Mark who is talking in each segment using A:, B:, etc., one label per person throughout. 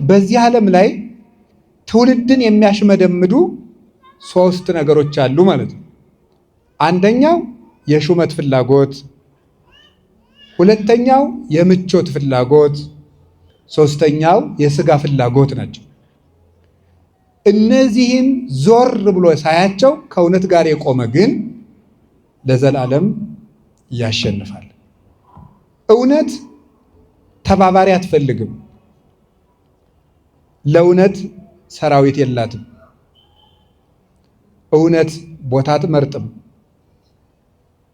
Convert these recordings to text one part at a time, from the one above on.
A: በዚህ ዓለም ላይ ትውልድን የሚያሽመደምዱ ሶስት ነገሮች አሉ ማለት ነው። አንደኛው የሹመት ፍላጎት፣ ሁለተኛው የምቾት ፍላጎት፣ ሶስተኛው የስጋ ፍላጎት ናቸው። እነዚህን ዞር ብሎ ሳያቸው ከእውነት ጋር የቆመ ግን ለዘላለም ያሸንፋል። እውነት ተባባሪ አትፈልግም። ለእውነት ሰራዊት የላትም። እውነት ቦታ አትመርጥም።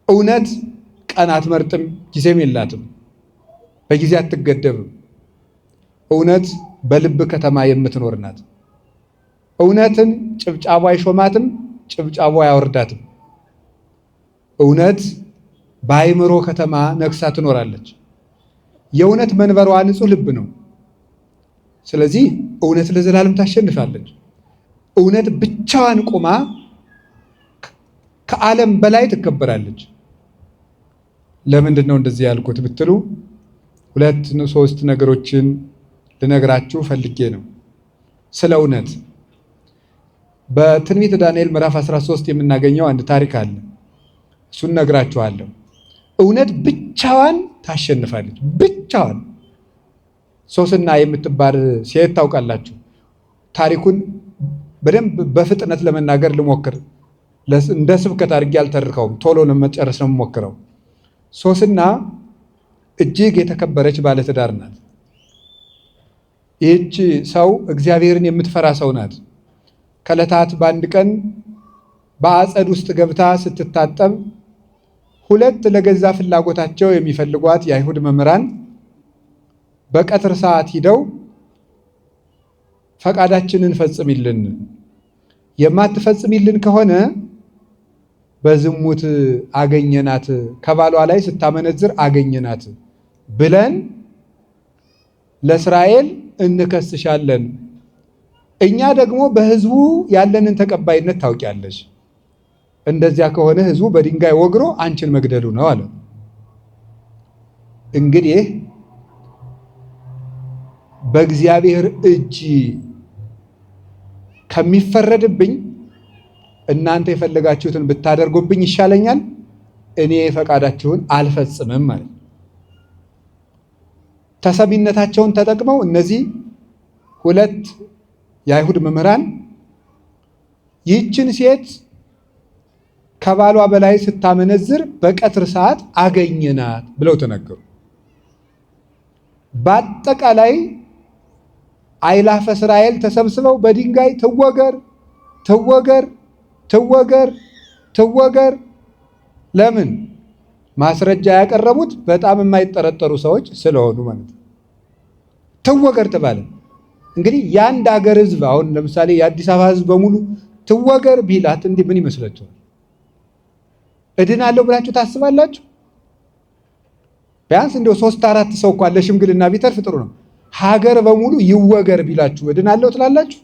A: እውነት ቀን አትመርጥም፣ ጊዜም የላትም። በጊዜ አትገደብም። እውነት በልብ ከተማ የምትኖር ናት። እውነትን ጭብጫቧ አይሾማትም፣ ጭብጫቧ አያወርዳትም። እውነት በአእምሮ ከተማ ነግሳ ትኖራለች። የእውነት መንበሯ ንጹሕ ልብ ነው። ስለዚህ እውነት ለዘላለም ታሸንፋለች። እውነት ብቻዋን ቆማ ከዓለም በላይ ትከበራለች። ለምንድን ነው እንደዚህ ያልኩት ብትሉ ሁለት ሶስት ነገሮችን ልነግራችሁ ፈልጌ ነው። ስለ እውነት በትንቢተ ዳንኤል ምዕራፍ 13 የምናገኘው አንድ ታሪክ አለ። እሱን ነግራችኋለሁ። እውነት ብቻዋን ታሸንፋለች። ብቻዋን። ሶስና የምትባል ሴት ታውቃላችሁ። ታሪኩን በደንብ በፍጥነት ለመናገር ልሞክር። እንደ ስብከት አድርጌ አልተርከውም፣ ቶሎ ለመጨረስ ነው የምሞክረው። ሶስና እጅግ የተከበረች ባለትዳር ናት። ይህች ሰው እግዚአብሔርን የምትፈራ ሰው ናት። ከዕለታት በአንድ ቀን በአጸድ ውስጥ ገብታ ስትታጠብ ሁለት ለገዛ ፍላጎታቸው የሚፈልጓት የአይሁድ መምህራን በቀትር ሰዓት ሂደው ፈቃዳችንን ፈጽሚልን፣ የማትፈጽሚልን ከሆነ በዝሙት አገኘናት፣ ከባሏ ላይ ስታመነዝር አገኘናት ብለን ለእስራኤል እንከስሻለን። እኛ ደግሞ በሕዝቡ ያለንን ተቀባይነት ታውቂያለሽ። እንደዚያ ከሆነ ሕዝቡ በድንጋይ ወግሮ አንቺን መግደሉ ነው አለ። እንግዲህ በእግዚአብሔር እጅ ከሚፈረድብኝ እናንተ የፈለጋችሁትን ብታደርጉብኝ ይሻለኛል፣ እኔ ፈቃዳችሁን አልፈጽምም ማለት። ተሰሚነታቸውን ተጠቅመው እነዚህ ሁለት የአይሁድ መምህራን ይህችን ሴት ከባሏ በላይ ስታመነዝር በቀትር ሰዓት አገኘናት ብለው ተናገሩ። በአጠቃላይ አእላፈ እስራኤል ተሰብስበው በድንጋይ ትወገር ትወገር ትወገር ትወገር። ለምን? ማስረጃ ያቀረቡት በጣም የማይጠረጠሩ ሰዎች ስለሆኑ ማለት ነው። ትወገር ተባለ። እንግዲህ የአንድ ሀገር ሕዝብ አሁን ለምሳሌ የአዲስ አበባ ሕዝብ በሙሉ ትወገር ቢላት እንዲህ ምን ይመስላችኋል? እድናለሁ ብላችሁ ታስባላችሁ? ቢያንስ እንደው 3-4 ሰው እንኳን ለሽምግልና ቢተርፍ ጥሩ ነው። ሀገር በሙሉ ይወገር ቢላችሁ እድናለሁ ትላላችሁ?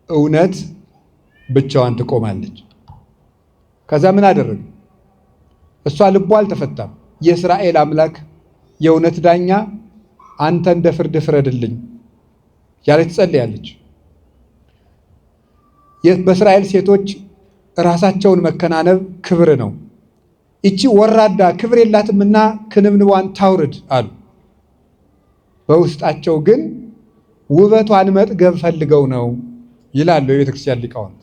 A: እውነት ብቻዋን ትቆማለች። ከዛ ምን አደረገ? እሷ ልቧ አልተፈታም። የእስራኤል አምላክ የእውነት ዳኛ አንተ እንደ ፍርድ ፍረድልኝ ያለች ትጸልያለች። በእስራኤል ሴቶች ራሳቸውን መከናነብ ክብር ነው። ይቺ ወራዳ ክብር የላትምና ክንብንቧን ታውርድ አሉ። በውስጣቸው ግን ውበቷን መጥገብ ፈልገው ነው ይላሉ የቤተክርስቲያን ሊቃውንት፣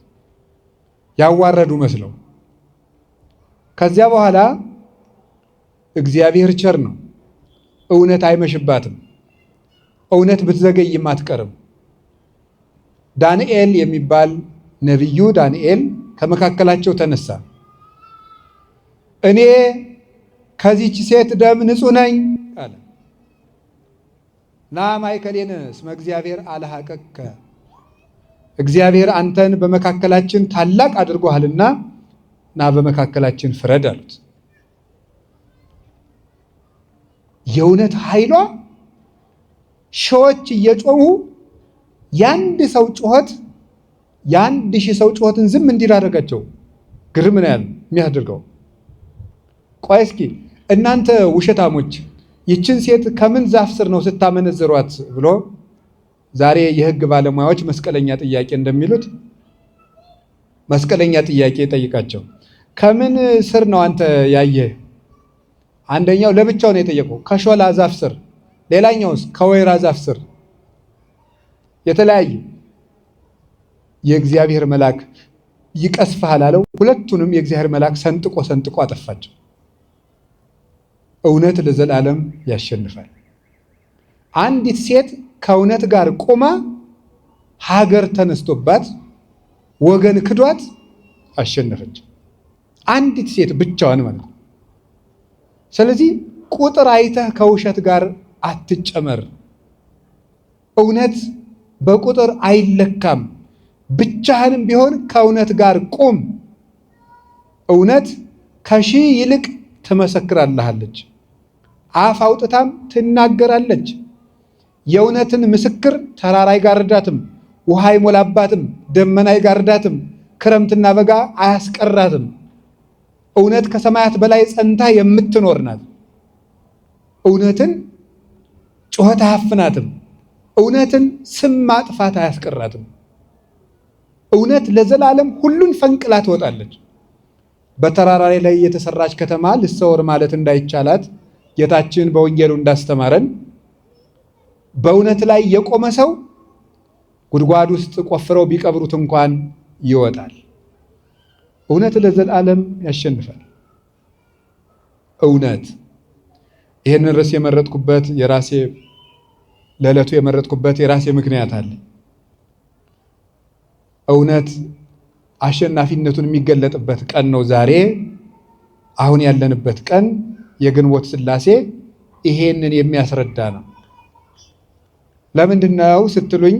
A: ያዋረዱ መስለው። ከዚያ በኋላ እግዚአብሔር ቸር ነው። እውነት አይመሽባትም። እውነት ብትዘገይም አትቀርም። ዳንኤል የሚባል ነቢዩ ዳንኤል ከመካከላቸው ተነሳ። እኔ ከዚች ሴት ደም ንጹሕ ነኝ አለ። ና ማእከሌነ እስመ እግዚአብሔር አልሐቀከ፣ እግዚአብሔር አንተን በመካከላችን ታላቅ አድርጎሃልና ና በመካከላችን ፍረድ አሉት። የእውነት ኃይሏ ሺዎች እየጮሁ የአንድ ሰው ጩኸት የ1000 ሰው ጩኸትን ዝም እንዲል አደረጋቸው። ግርም ነው ያለ የሚያደርገው። ቆይ እስኪ እናንተ ውሸታሞች ይችን ሴት ከምን ዛፍ ስር ነው ስታመነዝሯት ብሎ ዛሬ የሕግ ባለሙያዎች መስቀለኛ ጥያቄ እንደሚሉት መስቀለኛ ጥያቄ ጠይቃቸው። ከምን ስር ነው አንተ ያየህ? አንደኛው ለብቻው ነው የጠየቀው፣ ከሾላ ዛፍ ስር፣ ሌላኛውስ ከወይራ ዛፍ ስር። የተለያየ የእግዚአብሔር መልአክ ይቀስፍሃል አለው። ሁለቱንም የእግዚአብሔር መልአክ ሰንጥቆ ሰንጥቆ አጠፋቸው። እውነት ለዘላለም ያሸንፋል። አንዲት ሴት ከእውነት ጋር ቆማ ሀገር ተነስቶባት ወገን ክዷት አሸነፈች። አንዲት ሴት ብቻዋን ማለት ነው። ስለዚህ ቁጥር አይተህ ከውሸት ጋር አትጨመር። እውነት በቁጥር አይለካም። ብቻህንም ቢሆን ከእውነት ጋር ቁም። እውነት ከሺህ ይልቅ ትመሰክራለች፣ አፍ አውጥታም ትናገራለች። የእውነትን ምስክር ተራራ አይጋርዳትም፣ ውሃ አይሞላባትም፣ ደመና አይጋርዳትም፣ ክረምትና በጋ አያስቀራትም። እውነት ከሰማያት በላይ ጸንታ የምትኖር ናት። እውነትን ጩኸት አያፍናትም። እውነትን ስም ማጥፋት አያስቀራትም። እውነት ለዘላለም ሁሉን ፈንቅላ ትወጣለች። በተራራ ላይ የተሰራች ከተማ ልሰወር ማለት እንዳይቻላት ጌታችን በወንጌሉ እንዳስተማረን በእውነት ላይ የቆመ ሰው ጉድጓድ ውስጥ ቆፍረው ቢቀብሩት እንኳን ይወጣል። እውነት ለዘላለም ያሸንፋል። እውነት ይህንን ርዕስ የመረጥኩበት ለዕለቱ የመረጥኩበት የራሴ ምክንያት አለ። እውነት አሸናፊነቱን የሚገለጥበት ቀን ነው ዛሬ። አሁን ያለንበት ቀን የግንቦት ሥላሴ ይሄንን የሚያስረዳ ነው። ለምንድን ነው ስትሉኝ፣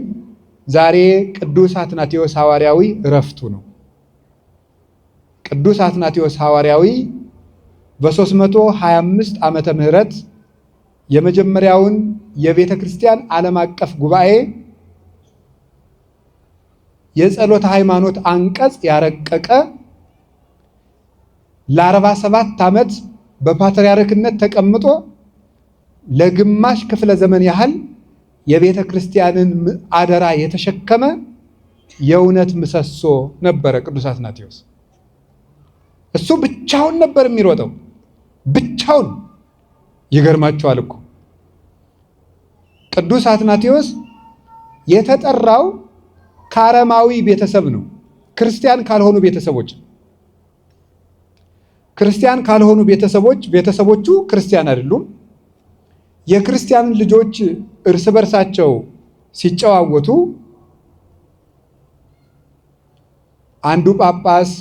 A: ዛሬ ቅዱስ አትናቴዎስ ሐዋርያዊ ዕረፍቱ ነው። ቅዱስ አትናቴዎስ ሐዋርያዊ በ325 ዓመተ ምህረት የመጀመሪያውን የቤተ ክርስቲያን ዓለም አቀፍ ጉባኤ የጸሎተ ሃይማኖት አንቀጽ ያረቀቀ ለ47 ዓመት በፓትርያርክነት ተቀምጦ ለግማሽ ክፍለ ዘመን ያህል የቤተ ክርስቲያንን አደራ የተሸከመ የእውነት ምሰሶ ነበረ ቅዱስ አትናቴዎስ። እሱ ብቻውን ነበር የሚሮጠው፣ ብቻውን። ይገርማችኋል እኮ ቅዱስ አትናቴዎስ የተጠራው ከአረማዊ ቤተሰብ ነው። ክርስቲያን ካልሆኑ ቤተሰቦች ቤተሰቦቹ ክርስቲያን አይደሉም። የክርስቲያን ልጆች እርስ በርሳቸው ሲጨዋወቱ አንዱ ጳጳስ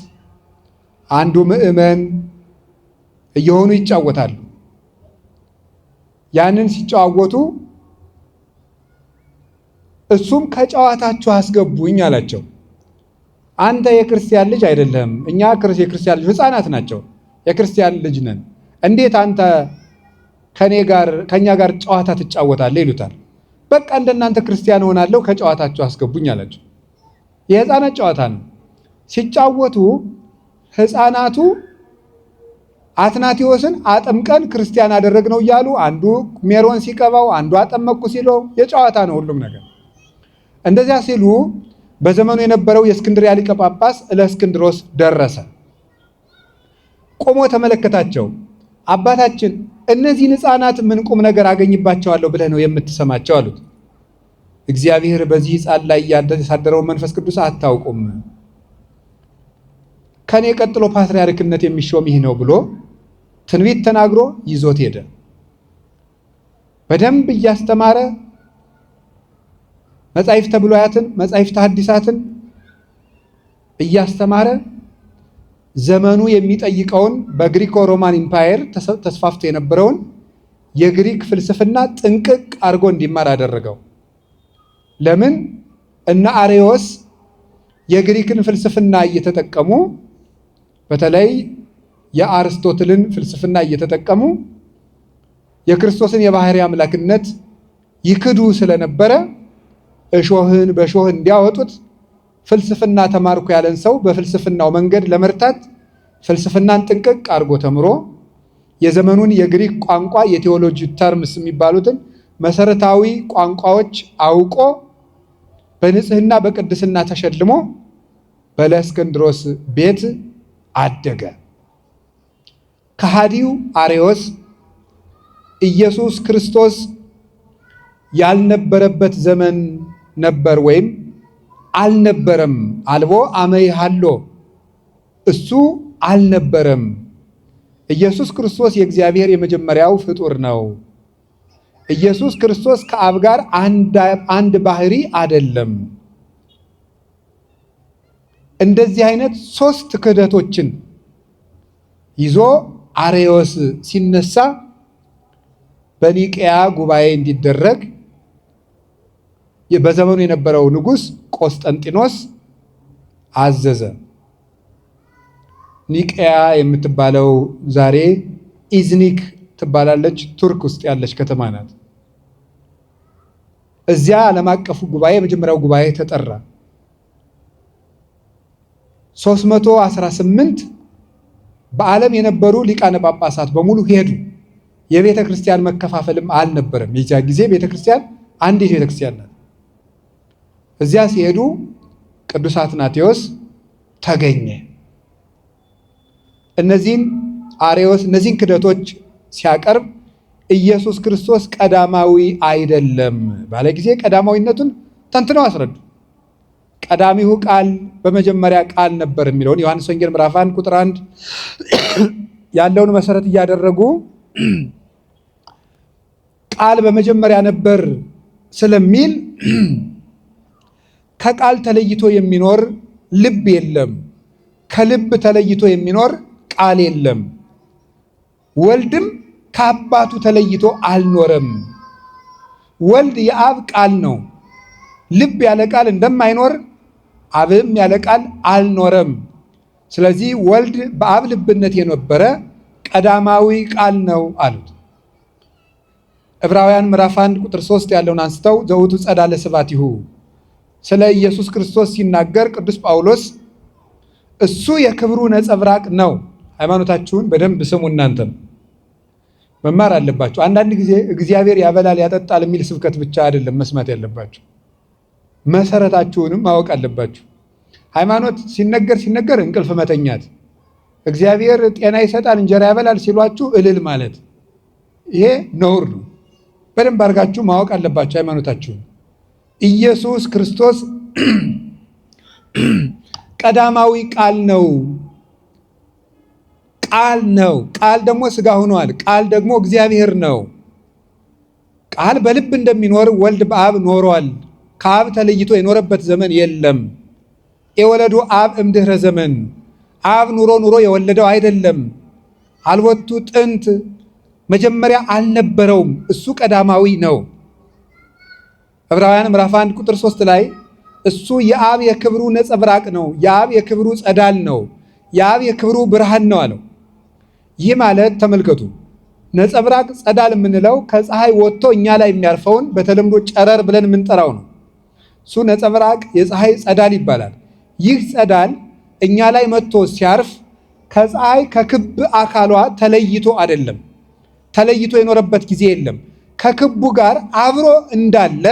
A: አንዱ ምዕመን እየሆኑ ይጫወታሉ። ያንን ሲጨዋወቱ እሱም ከጨዋታችሁ አስገቡኝ አላቸው። አንተ የክርስቲያን ልጅ አይደለም፣ እኛ የክርስቲያን ልጅ ሕፃናት ናቸው፣ የክርስቲያን ልጅ ነን፣ እንዴት አንተ ከኛ ጋር ጨዋታ ትጫወታለህ? ይሉታል። በቃ እንደናንተ ክርስቲያን ሆናለሁ፣ ከጨዋታችሁ አስገቡኝ አላቸው። የሕፃናት ጨዋታ ነው። ሲጫወቱ ሕፃናቱ አትናቴዎስን አጥምቀን ክርስቲያን አደረግነው እያሉ አንዱ ሜሮን ሲቀባው፣ አንዱ አጠመቅኩ ሲለው የጨዋታ ነው ሁሉም ነገር። እንደዚያ ሲሉ በዘመኑ የነበረው የእስክንድርያ ሊቀ ጳጳስ እለእስክንድሮስ ደረሰ። ቆሞ ተመለከታቸው። አባታችን እነዚህን ሕፃናት ምን ቁም ነገር አገኝባቸዋለሁ ብለህ ነው የምትሰማቸው? አሉት። እግዚአብሔር በዚህ ሕፃን ላይ ያሳደረውን መንፈስ ቅዱስ አታውቁም፣ ከኔ ቀጥሎ ፓትርያርክነት የሚሾም ይህ ነው ብሎ ትንቢት ተናግሮ ይዞት ሄደ። በደንብ እያስተማረ መጻሕፍተ ብሉያትን መጻሕፍተ ሐዲሳትን እያስተማረ ዘመኑ የሚጠይቀውን በግሪኮ ሮማን ኢምፓየር ተስፋፍቶ የነበረውን የግሪክ ፍልስፍና ጥንቅቅ አድርጎ እንዲማር አደረገው። ለምን? እነ አርዮስ የግሪክን ፍልስፍና እየተጠቀሙ በተለይ የአርስቶትልን ፍልስፍና እየተጠቀሙ የክርስቶስን የባህሪ አምላክነት ይክዱ ስለነበረ እሾህን በሾህ እንዲያወጡት ፍልስፍና ተማርኩ ያለን ሰው በፍልስፍናው መንገድ ለመርታት ፍልስፍናን ጥንቅቅ አድርጎ ተምሮ የዘመኑን የግሪክ ቋንቋ የቴዎሎጂ ተርምስ የሚባሉትን መሰረታዊ ቋንቋዎች አውቆ በንጽህና በቅድስና ተሸልሞ በእስክንድሮስ ቤት አደገ። ከሃዲው አርዮስ ኢየሱስ ክርስቶስ ያልነበረበት ዘመን ነበር ወይም አልነበረም። አልቦ አመይሃሎ እሱ አልነበረም። ኢየሱስ ክርስቶስ የእግዚአብሔር የመጀመሪያው ፍጡር ነው። ኢየሱስ ክርስቶስ ከአብ ጋር አንድ ባህሪ አይደለም። እንደዚህ አይነት ሶስት ክህደቶችን ይዞ አርዮስ ሲነሳ በኒቅያ ጉባኤ እንዲደረግ በዘመኑ የነበረው ንጉሥ ቆስጠንጢኖስ አዘዘ። ኒቅያ የምትባለው ዛሬ ኢዝኒክ ትባላለች፣ ቱርክ ውስጥ ያለች ከተማ ናት። እዚያ ዓለም አቀፉ ጉባኤ የመጀመሪያው ጉባኤ ተጠራ። 318 በዓለም የነበሩ ሊቃነ ጳጳሳት በሙሉ ሄዱ። የቤተ ክርስቲያን መከፋፈልም አልነበረም። የዚያ ጊዜ ቤተ ክርስቲያን አንዲት ቤተ ክርስቲያን ናት። እዚያ ሲሄዱ ቅዱስ አትናቴዎስ ተገኘ። እነዚህን ክደቶች ሲያቀርብ ኢየሱስ ክርስቶስ ቀዳማዊ አይደለም ባለ ጊዜ ቀዳማዊነቱን ተንትነው አስረዱ። ቀዳሚው ቃል በመጀመሪያ ቃል ነበር የሚለውን ዮሐንስ ወንጌል ምዕራፍ 1 ቁጥር 1 ያለውን መሰረት እያደረጉ ቃል በመጀመሪያ ነበር ስለሚል ከቃል ተለይቶ የሚኖር ልብ የለም፣ ከልብ ተለይቶ የሚኖር ቃል የለም። ወልድም ከአባቱ ተለይቶ አልኖረም። ወልድ የአብ ቃል ነው። ልብ ያለ ቃል እንደማይኖር አብም ያለ ቃል አልኖረም። ስለዚህ ወልድ በአብ ልብነት የነበረ ቀዳማዊ ቃል ነው አሉት። ዕብራውያን ምዕራፍ 1 ቁጥር 3 ያለውን አንስተው ዘውቱ ጸዳለ ስብሐቲሁ ስለ ኢየሱስ ክርስቶስ ሲናገር ቅዱስ ጳውሎስ እሱ የክብሩ ነጸብራቅ ነው። ሃይማኖታችሁን በደንብ ስሙ። እናንተም መማር አለባችሁ። አንዳንድ ጊዜ እግዚአብሔር ያበላል ያጠጣል የሚል ስብከት ብቻ አይደለም መስማት ያለባችሁ፣ መሰረታችሁንም ማወቅ አለባችሁ። ሃይማኖት ሲነገር እንቅልፍ መተኛት፣ እግዚአብሔር ጤና ይሰጣል እንጀራ ያበላል ሲሏችሁ እልል ማለት ይሄ ነውር ነው። በደንብ አድርጋችሁ ማወቅ አለባችሁ ሃይማኖታችሁን። ኢየሱስ ክርስቶስ ቀዳማዊ ቃል ነው። ቃል ነው። ቃል ደግሞ ሥጋ ሆኗል። ቃል ደግሞ እግዚአብሔር ነው። ቃል በልብ እንደሚኖር ወልድ በአብ ኖሯል። ከአብ ተለይቶ የኖረበት ዘመን የለም። የወለዱ አብ እምድኅረ ዘመን አብ ኑሮ የወለደው አይደለም። አልቦቱ ጥንት መጀመሪያ አልነበረውም። እሱ ቀዳማዊ ነው። ዕብራውያን ምዕራፍ 1 ቁጥር 3 ላይ እሱ የአብ የክብሩ ነጸብራቅ ነው፣ የአብ የክብሩ ጸዳል ነው፣ የአብ የክብሩ ብርሃን ነው አለው። ይህ ማለት ተመልከቱ፣ ነጸብራቅ ጸዳል የምንለው ከፀሐይ ወጥቶ እኛ ላይ የሚያርፈውን በተለምዶ ጨረር ብለን የምንጠራው ነው። እሱ ነጸብራቅ የፀሐይ ጸዳል ይባላል። ይህ ጸዳል እኛ ላይ መጥቶ ሲያርፍ ከፀሐይ ከክብ አካሏ ተለይቶ አይደለም፣ ተለይቶ የኖረበት ጊዜ የለም። ከክቡ ጋር አብሮ እንዳለ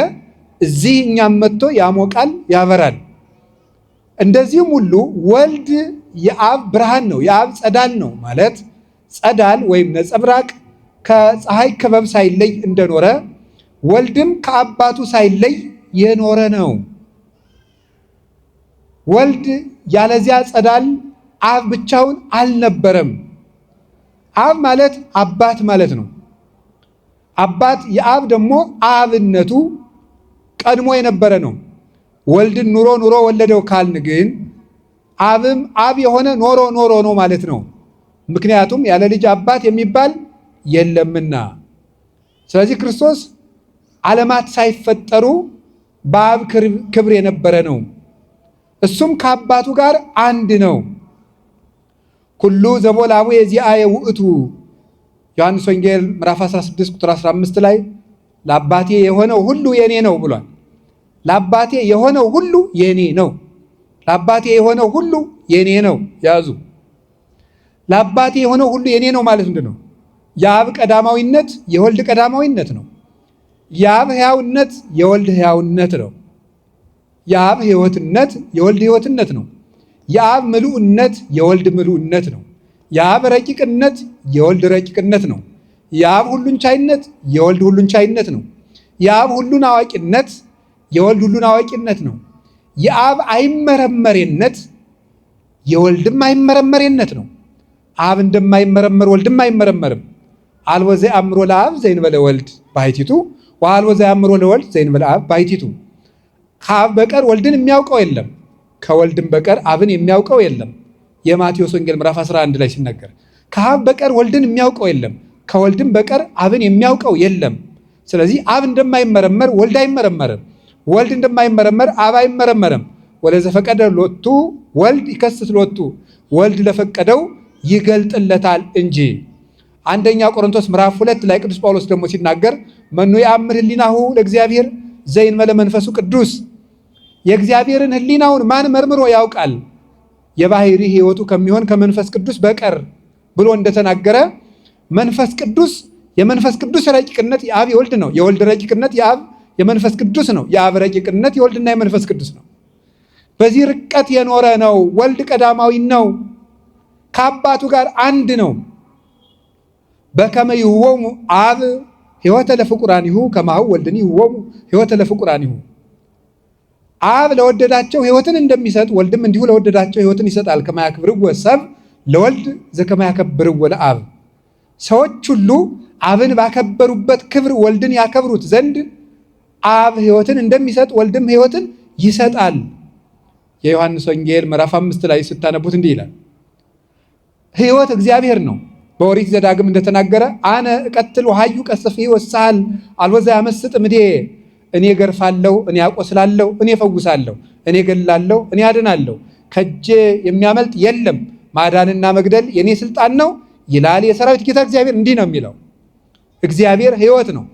A: እዚህ እኛም መጥቶ ያሞቃል፣ ያበራል። እንደዚህም ሁሉ ወልድ የአብ ብርሃን ነው፣ የአብ ጸዳል ነው ማለት ጸዳል ወይም ነጸብራቅ ከፀሐይ ክበብ ሳይለይ እንደኖረ ወልድም ከአባቱ ሳይለይ የኖረ ነው። ወልድ ያለዚያ ጸዳል አብ ብቻውን አልነበረም። አብ ማለት አባት ማለት ነው። አባት የአብ ደግሞ አብነቱ ቀድሞ የነበረ ነው። ወልድን ኑሮ ወለደው ካልን ግን አብም አብ የሆነ ኖሮ ነው ማለት ነው። ምክንያቱም ያለ ልጅ አባት የሚባል የለምና። ስለዚህ ክርስቶስ ዓለማት ሳይፈጠሩ በአብ ክብር የነበረ ነው። እሱም ከአባቱ ጋር አንድ ነው። ኩሉ ዘቦላቡ የዚአየ ውእቱ ዮሐንስ ወንጌል ምዕራፍ 16 ቁጥር 15 ላይ ለአባቴ የሆነው ሁሉ የኔ ነው ብሏል። ለአባቴ የሆነው ሁሉ የኔ ነው። ለአባቴ የሆነው ሁሉ የኔ ነው። ያዙ። ለአባቴ የሆነው ሁሉ የኔ ነው ማለት ምንድን ነው? የአብ ቀዳማዊነት የወልድ ቀዳማዊነት ነው። የአብ ሕያውነት የወልድ ሕያውነት ነው። የአብ ሕይወትነት የወልድ ሕይወትነት ነው። የአብ ምሉዕነት የወልድ ምሉዕነት ነው። የአብ ረቂቅነት የወልድ ረቂቅነት ነው። የአብ ሁሉን ቻይነት የወልድ ሁሉን ቻይነት ነው። የአብ ሁሉን አዋቂነት የወልድ ሁሉን አዋቂነት ነው። የአብ አይመረመሬነት የወልድም አይመረመሬነት ነው። አብ እንደማይመረመር ወልድም አይመረመርም። አልቦ ዘአምሮ ለአብ ዘእንበለ ወልድ ባሕቲቱ ወአልቦ ዘአምሮ ለወልድ ዘእንበለ አብ ባሕቲቱ። ከአብ በቀር ወልድን የሚያውቀው የለም፣ ከወልድም በቀር አብን የሚያውቀው የለም። የማቴዎስ ወንጌል ምዕራፍ 11 ላይ ሲናገር ከአብ በቀር ወልድን የሚያውቀው የለም፣ ከወልድም በቀር አብን የሚያውቀው የለም። ስለዚህ አብ እንደማይመረመር ወልድ አይመረመርም፣ ወልድ እንደማይመረመር አብ አይመረመርም። ወለዘፈቀደ ሎቱ ወልድ ይከስት ሎቱ፣ ወልድ ለፈቀደው ይገልጥለታል እንጂ። አንደኛ ቆሮንቶስ ምዕራፍ 2 ላይ ቅዱስ ጳውሎስ ደግሞ ሲናገር መኑ ያአምር ህሊናሁ ለእግዚአብሔር ዘእንበለ መንፈሱ ቅዱስ፣ የእግዚአብሔርን ህሊናውን ማን መርምሮ ያውቃል የባህሪ ሕይወቱ ከሚሆን ከመንፈስ ቅዱስ በቀር ብሎ እንደተናገረ መንፈስ ቅዱስ የመንፈስ ቅዱስ ረቂቅነት የአብ የወልድ ነው። የወልድ ረቂቅነት የአብ የመንፈስ ቅዱስ ነው። የአብ ረቂቅነት የወልድና የመንፈስ ቅዱስ ነው። በዚህ ርቀት የኖረ ነው። ወልድ ቀዳማዊ ነው። ከአባቱ ጋር አንድ ነው። በከመ ይሁቦሙ አብ ሕይወተ ለፍቁራኒሁ ከማሁ ወልድኒ ይሁቦሙ ሕይወተ ለፍቁራኒሁ። አብ ለወደዳቸው ሕይወትን እንደሚሰጥ ወልድም እንዲሁ ለወደዳቸው ሕይወትን ይሰጣል። ከመ ያክብርዎ ሰብ ለወልድ ዘከመ ያከብርዎ ለአብ። ሰዎች ሁሉ አብን ባከበሩበት ክብር ወልድን ያከብሩት ዘንድ አብ ሕይወትን እንደሚሰጥ ወልድም ሕይወትን ይሰጣል። የዮሐንስ ወንጌል ምዕራፍ 5 ላይ ስታነቡት እንዲህ ይላል፣ ሕይወት እግዚአብሔር ነው። በኦሪት ዘዳግም እንደተናገረ አነ እቀትል ወሐዩ ቀስፍ ወሳል አልቦ ዘያመስጥ እምኔ፣ እኔ ገርፋለሁ፣ እኔ አቆስላለሁ፣ እኔ ፈውሳለሁ፣ እኔ ገላለሁ፣ እኔ አድናለሁ፣ ከእጄ የሚያመልጥ የለም፣ ማዳንና መግደል የኔ ስልጣን ነው ይላል የሰራዊት ጌታ እግዚአብሔር። እንዲህ ነው የሚለው። እግዚአብሔር ሕይወት ነው።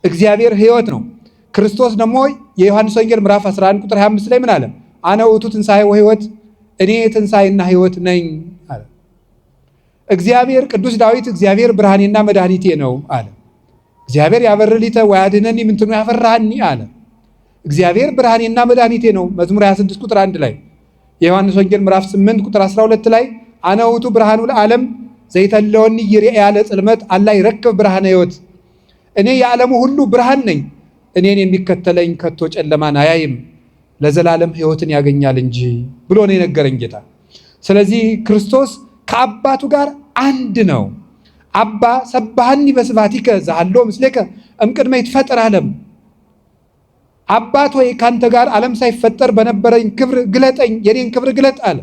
A: እግዚአብሔር ሕይወት ነው። ክርስቶስ ደግሞ የዮሐንስ ወንጌል ምዕራፍ 11 ቁጥር 25 ላይ ምን አለ? አነ ውእቱ ትንሣኤ ወሕይወት፣ እኔ ትንሣኤና ሕይወት ነኝ አለ። እግዚአብሔር ቅዱስ ዳዊት እግዚአብሔር ብርሃኔና መድኃኒቴ ነው አለ። እግዚአብሔር ያበርሊተ ወያድኅነኒ እምንትኑ ያፈራሃኒ አለ። እግዚአብሔር ብርሃኔና መድኃኒቴ ነው መዝሙር 26 ቁጥር 1 ላይ። የዮሐንስ ወንጌል ምዕራፍ 8 ቁጥር 12 ላይ አነ ውእቱ ብርሃኑ ለዓለም ዘይተለወኒ ይርአያ ለጽልመት አላ ይረክብ ብርሃነ ሕይወት፣ እኔ የዓለሙ ሁሉ ብርሃን ነኝ፣ እኔን የሚከተለኝ ከቶ ጨለማን አያይም ለዘላለም ሕይወትን ያገኛል እንጂ ብሎ ነው የነገረኝ ጌታ። ስለዚህ ክርስቶስ ከአባቱ ጋር አንድ ነው። አባ ሰባሃኒ በስብሐቲከ ዘሃሎ ምስሌከ እምቅድመ ይትፈጠር ዓለም። አባት ሆይ ካንተ ጋር ዓለም ሳይፈጠር በነበረኝ ክብር ግለጠኝ፣ የኔን ክብር ግለጥ አለ።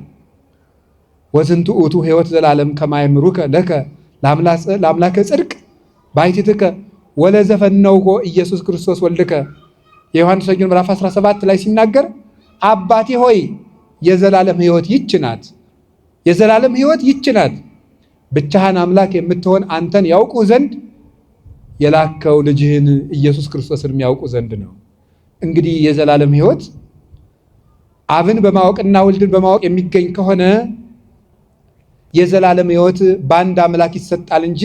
A: ወዝንቱ ውእቱ ሕይወት ዘላለም ከማይምሩከ ለከ ለአምላከ ጽድቅ ባሕቲትከ ወለዘፈነውኮ ኢየሱስ ክርስቶስ ወልድከ። የዮሐንስ ወንጌል ምዕራፍ 17 ላይ ሲናገር አባቴ ሆይ የዘላለም ሕይወት ይህች ናት፣ የዘላለም ሕይወት ይህች ናት፣ ብቻህን አምላክ የምትሆን አንተን ያውቁ ዘንድ የላከው ልጅህን ኢየሱስ ክርስቶስን የሚያውቁ ዘንድ ነው። እንግዲህ የዘላለም ሕይወት አብን በማወቅና ወልድን በማወቅ የሚገኝ ከሆነ የዘላለም ሕይወት በአንድ አምላክ ይሰጣል እንጂ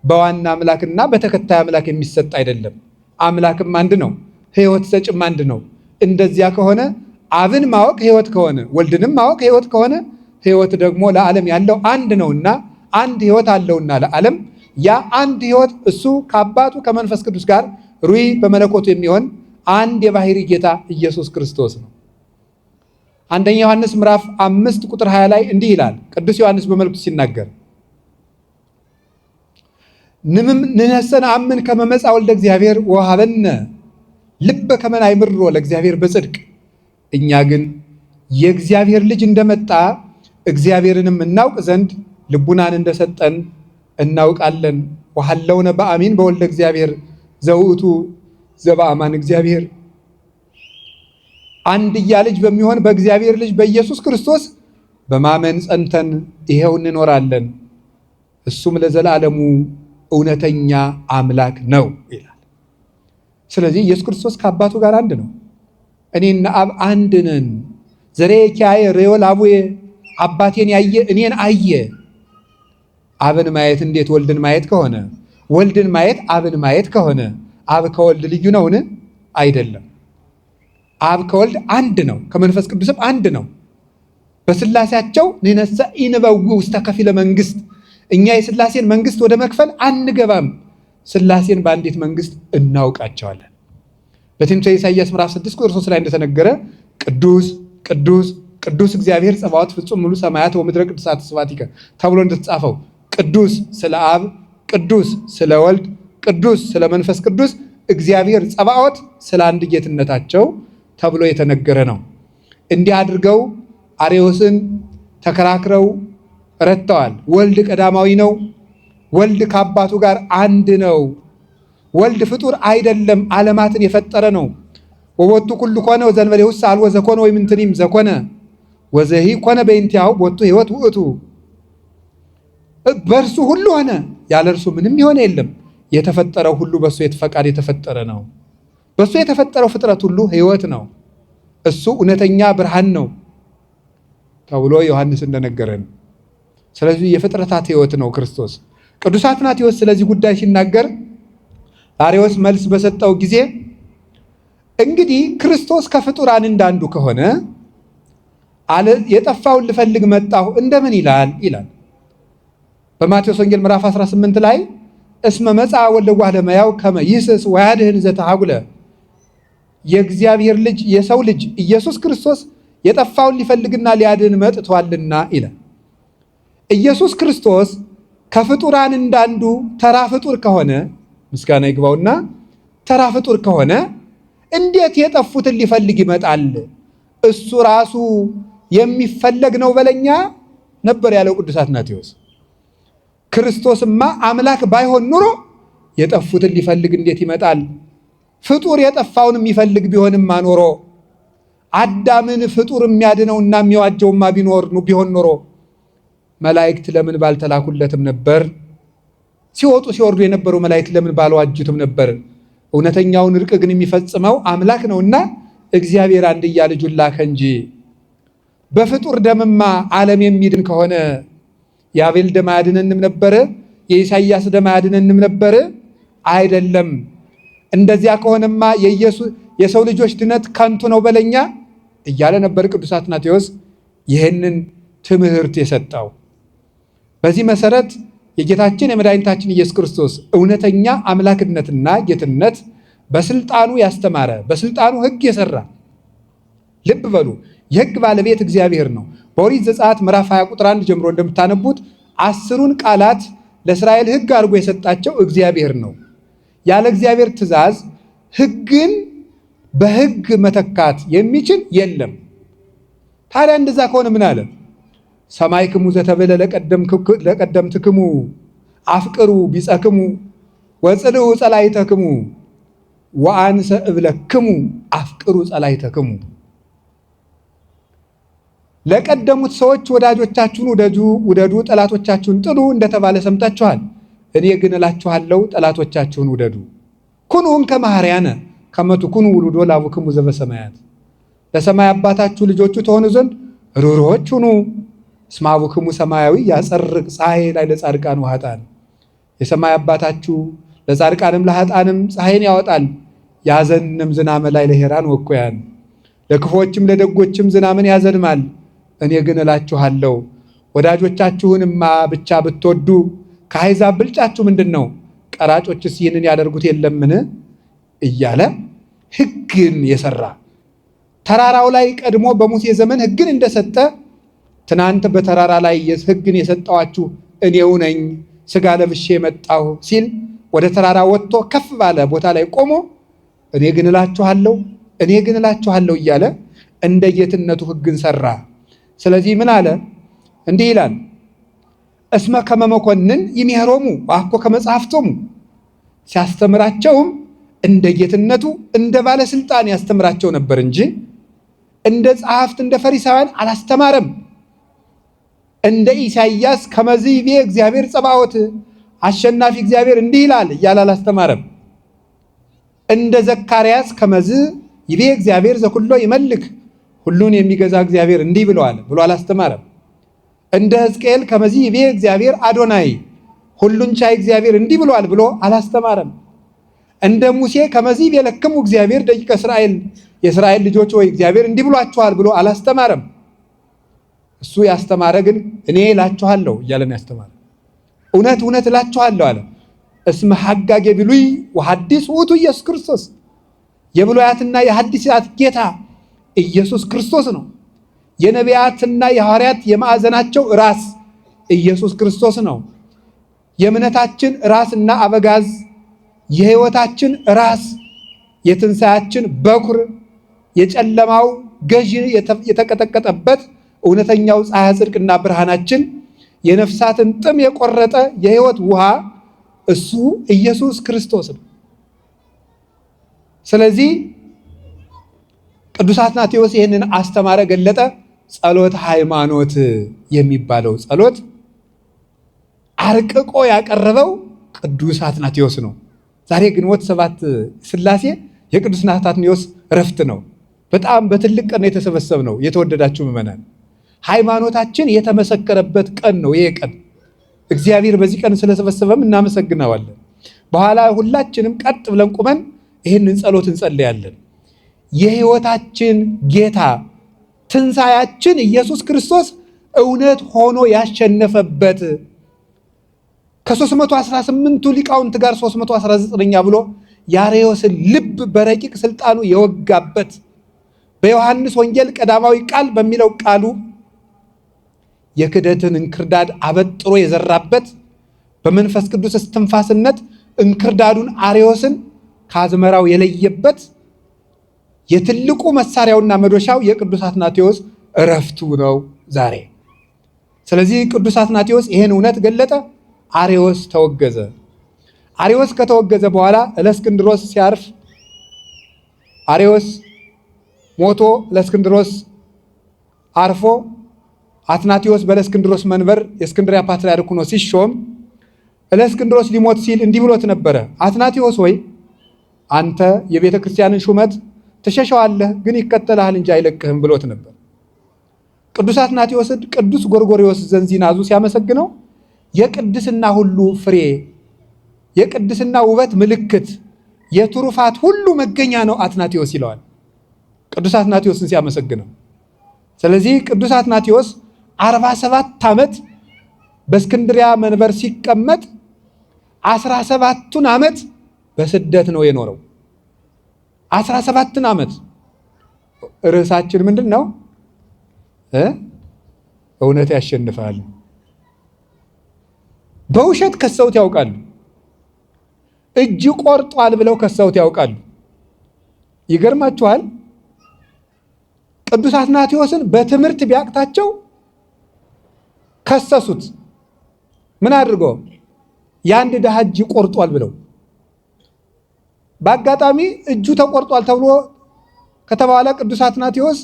A: በዋና አምላክና በተከታይ አምላክ የሚሰጥ አይደለም። አምላክም አንድ ነው፣ ሕይወት ሰጭም አንድ ነው። እንደዚያ ከሆነ አብን ማወቅ ሕይወት ከሆነ ወልድንም ማወቅ ሕይወት ከሆነ ሕይወት ደግሞ ለዓለም ያለው አንድ ነውና አንድ ሕይወት አለውና ለዓለም ያ አንድ ሕይወት እሱ ከአባቱ ከመንፈስ ቅዱስ ጋር ሩይ በመለኮቱ የሚሆን አንድ የባህሪ ጌታ ኢየሱስ ክርስቶስ ነው። አንደኛ ዮሐንስ ምዕራፍ 5 ቁጥር 20 ላይ እንዲህ ይላል ቅዱስ ዮሐንስ በመልእክቱ ሲናገር ንነሰ ነአምን ከመ መጽአ ወልደ እግዚአብሔር ወሀበነ ልበ ከመ ናእምሮ ለእግዚአብሔር በጽድቅ። እኛ ግን የእግዚአብሔር ልጅ እንደመጣ እግዚአብሔርንም እናውቅ ዘንድ ልቡናን እንደሰጠን እናውቃለን። ወሐለውነ በአሚን በወልደ እግዚአብሔር ዘውእቱ ዘበአማን እግዚአብሔር። አንድያ ልጅ በሚሆን በእግዚአብሔር ልጅ በኢየሱስ ክርስቶስ በማመን ጸንተን ይሄው እንኖራለን። እሱም ለዘላለሙ እውነተኛ አምላክ ነው ይላል። ስለዚህ ኢየሱስ ክርስቶስ ከአባቱ ጋር አንድ ነው። እኔና አብ አንድ ነን። ዘሬኪያየ ሬዮ ላቡየ፣ አባቴን ያየ እኔን አየ። አብን ማየት እንዴት ወልድን ማየት ከሆነ ወልድን ማየት አብን ማየት ከሆነ አብ ከወልድ ልዩ ነውን? አይደለም። አብ ከወልድ አንድ ነው፣ ከመንፈስ ቅዱስም አንድ ነው። በስላሴያቸው ንነሳ ኢንበው ውስተ ከፊለ መንግስት፣ እኛ የስላሴን መንግስት ወደ መክፈል አንገባም፣ ስላሴን በአንዲት መንግስት እናውቃቸዋለን። በትንቢተ ኢሳይያስ ምዕራፍ 6 ቁጥር 3 ላይ እንደተነገረ ቅዱስ ቅዱስ ቅዱስ እግዚአብሔር ጸባዖት ፍጹም ሙሉ ሰማያት ወምድረ ቅዱሳት ስብሐቲከ ተብሎ እንደተጻፈው ቅዱስ ስለ አብ፣ ቅዱስ ስለ ወልድ፣ ቅዱስ ስለ መንፈስ ቅዱስ እግዚአብሔር ጸባዖት ስለ አንድ ጌትነታቸው ተብሎ የተነገረ ነው። እንዲህ አድርገው አርዮስን ተከራክረው ረድተዋል። ወልድ ቀዳማዊ ነው። ወልድ ከአባቱ ጋር አንድ ነው። ወልድ ፍጡር አይደለም፣ ዓለማትን የፈጠረ ነው። ወቦቱ ኩሉ ኮነ ወዘእንበሌሁሰ አልቦ ዘኮነ ወይምንትኒም ዘኮነ ወዘሂ ኮነ በእንቲአሁ ቦቱ ሕይወት ውእቱ። በእርሱ ሁሉ ሆነ፣ ያለ እርሱ ምንም የሆነ የለም። የተፈጠረው ሁሉ በእሱ ፈቃድ የተፈጠረ ነው። በእሱ የተፈጠረው ፍጥረት ሁሉ ሕይወት ነው። እሱ እውነተኛ ብርሃን ነው ተብሎ ዮሐንስ እንደነገረን። ስለዚህ የፍጥረታት ሕይወት ነው ክርስቶስ። ቅዱስ አትናቴዎስ ስለዚህ ጉዳይ ሲናገር አርዮስ መልስ በሰጠው ጊዜ እንግዲህ ክርስቶስ ከፍጡራን እንዳንዱ ከሆነ የጠፋውን ልፈልግ መጣሁ እንደምን ይላል? በማቴዎስ ወንጌል ምዕራፍ 18 ላይ እስመ መጽአ ወልደ እጓለ እመሕያው ከመ ይስስ ወያድኅን ዘተሐጉለ፣ የእግዚአብሔር ልጅ የሰው ልጅ ኢየሱስ ክርስቶስ የጠፋውን ሊፈልግና ሊያድን መጥቷልና ይላል። ኢየሱስ ክርስቶስ ከፍጡራን እንዳንዱ ተራ ፍጡር ከሆነ ምስጋና ይግባውና ተራ ፍጡር ከሆነ እንዴት የጠፉትን ሊፈልግ ይመጣል? እሱ ራሱ የሚፈለግ ነው በለኛ ነበር ያለው ቅዱስ አትናቴዎስ። ክርስቶስማ አምላክ ባይሆን ኑሮ የጠፉትን ሊፈልግ እንዴት ይመጣል? ፍጡር የጠፋውን የሚፈልግ ቢሆንማ ኖሮ አዳምን ፍጡር የሚያድነውና የሚዋጀውማ ቢሆን ኖሮ መላእክት ለምን ባልተላኩለትም ነበር? ሲወጡ ሲወርዱ የነበሩ መላእክት ለምን ባልዋጁትም ነበር? እውነተኛውን እርቅ ግን የሚፈጽመው አምላክ ነውና እግዚአብሔር አንድያ ልጁን ላከ እንጂ። በፍጡር ደምማ ዓለም የሚድን ከሆነ የአቤል ደም አያድነንም ነበር? የኢሳይያስ ደም አያድነንም ነበር? አይደለም። እንደዚያ ከሆነማ የሰው ልጆች ድነት ከንቱ ነው በለኛ እያለ ነበር ቅዱስ አትናቴዎስ ይህንን ትምህርት የሰጠው። በዚህ መሰረት የጌታችን የመድኃኒታችን ኢየሱስ ክርስቶስ እውነተኛ አምላክነትና ጌትነት በስልጣኑ ያስተማረ፣ በስልጣኑ ሕግ የሰራ። ልብ በሉ፣ የሕግ ባለቤት እግዚአብሔር ነው። በኦሪት ዘጸአት ምዕራፍ 20 ቁጥር 1 ጀምሮ እንደምታነቡት 10ሩን ቃላት ለእስራኤል ሕግ አድርጎ የሰጣቸው እግዚአብሔር ነው። ያለ እግዚአብሔር ትእዛዝ ሕግን በሕግ መተካት የሚችል የለም። ታዲያ እንደዛ ከሆነ ምን አለ? ሰማዕክሙ ዘተብዕለ ለቀደምትክሙ አፍቅሩ ቢጸክሙ ወጽልኡ ጸላእተክሙ ወአንሰ እብለክሙ አፍቅሩ ጸላእተክሙ። ለቀደሙት ሰዎች ወዳጆቻችሁን ውደዱ፣ ጠላቶቻችሁን ጥሉ እንደተባለ ሰምታችኋል። እኔ ግን እላችኋለሁ ጠላቶቻችሁን ውደዱ። ኩኑ እንከ መሐርያነ ከመ ትኩኑ ውሉዶ ለአቡክሙ ዘበሰማያት። ለሰማይ አባታችሁ ልጆቹ ተሆኑ ዘንድ ሩሩዎች ሁኑ። እስመ አቡክሙ ሰማያዊ ያጸርቅ ፀሐይ ላይ ለጻድቃን ወኃጥአን። የሰማይ አባታችሁ ለጻድቃንም ለኃጥአንም ፀሐይን ያወጣል፣ ያዘንም ዝናመ ላይ ለሄራን ወኮያን። ለክፎችም ለደጎችም ዝናምን ያዘንማል። እኔ ግን እላችኋለሁ ወዳጆቻችሁንማ ብቻ ብትወዱ ከአሕዛብ ብልጫችሁ ምንድን ነው? ቀራጮችስ ይህንን ያደርጉት የለምን? እያለ ሕግን የሰራ ተራራው ላይ ቀድሞ በሙሴ ዘመን ሕግን እንደሰጠ ትናንት በተራራ ላይ ሕግን የሰጠዋችሁ እኔው ነኝ ሥጋ ለብሼ የመጣሁ ሲል ወደ ተራራ ወጥቶ ከፍ ባለ ቦታ ላይ ቆሞ እኔ ግን እላችኋለሁ እያለ እንደ ጌትነቱ ሕግን ሰራ። ስለዚህ ምን አለ? እንዲህ ይላል፣ እስመ ከመ መኮንን ይሜሮሙ ወአኮ ከመ ጸሐፍቶሙ። ሲያስተምራቸውም እንደ ጌትነቱ እንደ ባለስልጣን ያስተምራቸው ነበር እንጂ እንደ ጸሐፍት እንደ ፈሪሳውያን አላስተማረም። እንደ ኢሳይያስ ከመዝ ይቤ እግዚአብሔር ጸባዖት፣ አሸናፊ እግዚአብሔር እንዲህ ይላል እያለ አላስተማረም። እንደ ዘካርያስ ከመዝ ይቤ እግዚአብሔር ዘኩሎ ይመልክ፣ ሁሉን የሚገዛ እግዚአብሔር እንዲህ ብለዋል ብሎ አላስተማረም። እንደ ሕዝቅኤል ከመዝ ይቤ እግዚአብሔር አዶናይ፣ ሁሉን ቻይ እግዚአብሔር እንዲህ ብሏል ብሎ አላስተማረም። እንደ ሙሴ ከመዚህ የለክሙ እግዚአብሔር ደቂቀ እስራኤል የእስራኤል ልጆች ወይ እግዚአብሔር እንዲህ ብሏችኋል ብሎ አላስተማረም። እሱ ያስተማረ ግን እኔ እላችኋለሁ እያለን ያስተማረ እውነት እውነት እላችኋለሁ አለ። እስመ ሐጋጌ ብሉይ ወሐዲስ ውእቱ ኢየሱስ ክርስቶስ የብሉያትና የሐዲሳት ጌታ ኢየሱስ ክርስቶስ ነው። የነቢያትና የሐዋርያት የማዕዘናቸው ራስ ኢየሱስ ክርስቶስ ነው። የእምነታችን ራስና አበጋዝ፣ የሕይወታችን ራስ፣ የትንሣኤያችን በኩር፣ የጨለማው ገዢ የተቀጠቀጠበት እውነተኛው ፀሐይ ጽድቅና ብርሃናችን፣ የነፍሳትን ጥም የቆረጠ የሕይወት ውሃ እሱ ኢየሱስ ክርስቶስ ነው። ስለዚህ ቅዱስ አትናቴዎስ ይህንን አስተማረ፣ ገለጠ። ጸሎት ሃይማኖት የሚባለው ጸሎት አርቅቆ ያቀረበው ቅዱስ አትናቴዎስ ነው። ዛሬ ግንቦት 7 ሥላሴ የቅዱስ አትናቴዎስ ዕረፍት ነው። በጣም በትልቅ ቀን የተሰበሰብ ነው። የተወደዳችሁ ምዕመናን ሃይማኖታችን የተመሰከረበት ቀን ነው። ይሄ ቀን እግዚአብሔር በዚህ ቀን ስለሰበሰበም እናመሰግነዋለን። በኋላ ሁላችንም ቀጥ ብለን ቁመን ይህንን ጸሎት እንጸልያለን። የሕይወታችን ጌታ ትንሣኤያችን ኢየሱስ ክርስቶስ እውነት ሆኖ ያሸነፈበት ከ318ቱ ሊቃውንት ጋር 319ኛ ብሎ የአርዮስን ልብ በረቂቅ ስልጣኑ የወጋበት በዮሐንስ ወንጌል ቀዳማዊ ቃል በሚለው ቃሉ የክደትን እንክርዳድ አበጥሮ የዘራበት በመንፈስ ቅዱስ እስትንፋስነት እንክርዳዱን አርዮስን ከአዝመራው የለየበት የትልቁ መሳሪያውና መዶሻው የቅዱስ አትናቴዎስ ዕረፍቱ ነው ዛሬ። ስለዚህ ቅዱስ አትናቴዎስ ይሄን እውነት ገለጠ። አርዮስ ተወገዘ። አርዮስ ከተወገዘ በኋላ እለእስክንድሮስ ሲያርፍ አርዮስ ሞቶ እለእስክንድሮስ አርፎ አትናቴዎስ በእለእስክንድሮስ መንበር የእስክንድርያ ፓትርያርክ ሆኖ ሲሾም እለእስክንድሮስ ሊሞት ሲል እንዲህ ብሎት ነበረ። አትናቴዎስ ወይ አንተ የቤተ ክርስቲያንን ሹመት ትሸሸዋለህ፣ ግን ይከተልሃል እንጂ አይለቅህም ብሎት ነበር። ቅዱስ አትናቴዎስን ቅዱስ ጎርጎርዮስ ዘንዚናዙ ሲያመሰግነው የቅድስና ሁሉ ፍሬ፣ የቅድስና ውበት ምልክት፣ የትሩፋት ሁሉ መገኛ ነው አትናቴዎስ ይለዋል ቅዱስ አትናቴዎስን ሲያመሰግነው። ስለዚህ ቅዱስ አትናቴዎስ 47 ዓመት በእስክንድሪያ መንበር ሲቀመጥ 17ቱን ዓመት በስደት ነው የኖረው። 17 ዓመት። ርዕሳችን ምንድን ነው? እውነት ያሸንፋል። በውሸት ከሰውት ያውቃሉ። እጅ ቆርጧል ብለው ከሰውት ያውቃሉ። ይገርማችኋል። ቅዱስ አትናቴዎስን በትምህርት ቢያቅታቸው ከሰሱት። ምን አድርጎ? የአንድ ድሃ እጅ ቆርጧል ብለው። በአጋጣሚ እጁ ተቆርጧል ተብሎ ከተባለ ቅዱስ አትናቴዎስ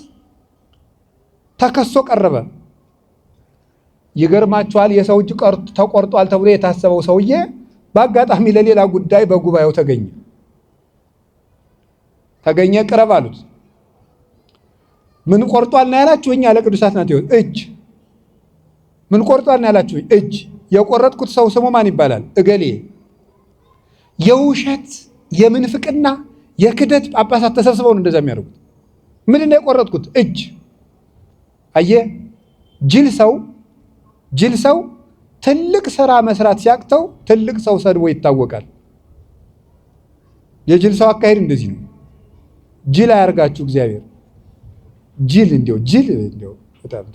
A: ተከሶ ቀረበ። ይገርማችኋል። የሰው እጅ ተቆርጧል ተብሎ የታሰበው ሰውዬ በአጋጣሚ ለሌላ ጉዳይ በጉባኤው ተገኘ። ቅረብ አሉት። ምን ቆርጧል ነው ያላችሁ? እኛ ለቅዱስ አትናቴዎስ እጅ። ምን ቆርጧል ነው ያላችሁ? እጅ። የቆረጥኩት ሰው ስሙ ማን ይባላል? እገሌ። የውሸት የምንፍቅና የክደት ጳጳሳት ተሰብስበው ነው እንደዛ የሚያደርጉት። ምንድን ነው የቆረጥኩት? እጅ። አየ ጅል ሰው ትልቅ ስራ መስራት ሲያቅተው ትልቅ ሰው ሰድቦ ይታወቃል። የጅል ሰው አካሄድ እንደዚህ ነው። ጅል አያርጋችሁ እግዚአብሔር። ጅል በጣም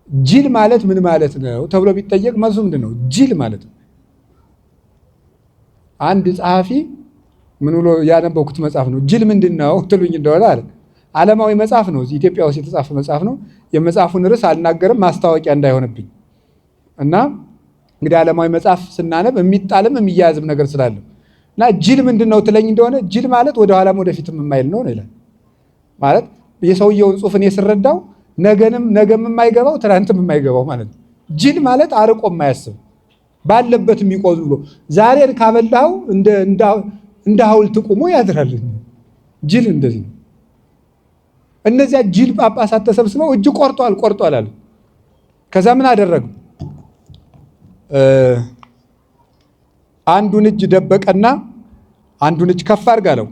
A: ጅል ማለት ምን ማለት ነው ተብሎ ቢጠየቅ መልሱ ምንድን ነው? ጅል ማለት ነው። አንድ ጸሐፊ ምን ብሎ ያነበብኩት መጽሐፍ ነው። ጅል ምንድን ነው ትሉኝ እንደሆነ አለ። ዓለማዊ መጽሐፍ ነው። እዚህ ኢትዮጵያ ውስጥ የተጻፈ መጽሐፍ ነው። የመጽሐፉን ርዕስ አልናገርም ማስታወቂያ እንዳይሆንብኝ እና እንግዲህ ዓለማዊ መጽሐፍ ስናነብ የሚጣልም የሚያያዝም ነገር ስላለ እና ጅል ምንድን ነው ትለኝ እንደሆነ ጅል ማለት ወደ ኋላም ወደፊትም የማይል ነው ይላል። ማለት የሰውየውን ጽሑፍ እኔ ስረዳው ነገም የማይገባው ትናንትም የማይገባው ማለት ነው። ጅል ማለት አርቆ የማያስብ ባለበት የሚቆዝ ብሎ ዛሬን ካበላው እንደ ሐውልት ቁሞ ያድራል። ጅል እንደዚህ ነው። እነዚያ ጅል ጳጳሳት ተሰብስበው እጅ ቆርጧል አሉ። ከዛ ምን አደረጉ? አንዱን እጅ ደበቀና አንዱን እጅ ከፍ አድርጋለው።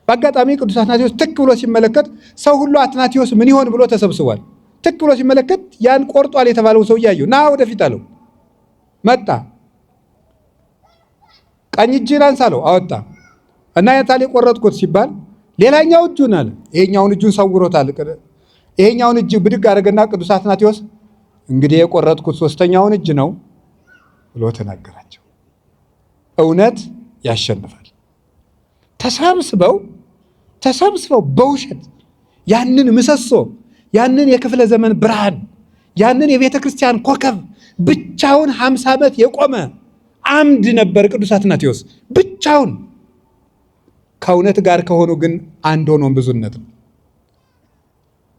A: በአጋጣሚ ቅዱስ አትናቴዎስ ትክ ብሎ ሲመለከት ሰው ሁሉ አትናቴዎስ ምን ይሆን ብሎ ተሰብስቧል። ትክ ብሎ ሲመለከት ያን ቆርጧል የተባለው ሰው ያየው ና ወደፊት አለው። መጣ። ቀኝ እጅን አንሳለው አወጣ እና የታለ ቆረጥኩት ሲባል ሌላኛው እጁን አለ። ይሄኛውን እጁን ሰውሮታል። ይሄኛውን እጅ ብድግ አደረገና ቅዱስ አትናቴዎስ እንግዲህ የቆረጥኩት ሶስተኛውን እጅ ነው ብሎ ተናገራቸው። እውነት ያሸንፋል። ተሰብስበው በውሸት ያንን ምሰሶ ያንን የክፍለ ዘመን ብርሃን ያንን የቤተ ክርስቲያን ኮከብ ብቻውን 50 ዓመት የቆመ አምድ ነበር ቅዱስ አትናቴዎስ ብቻውን። ከእውነት ጋር ከሆኑ ግን አንድ ሆኖ ብዙነት ነው።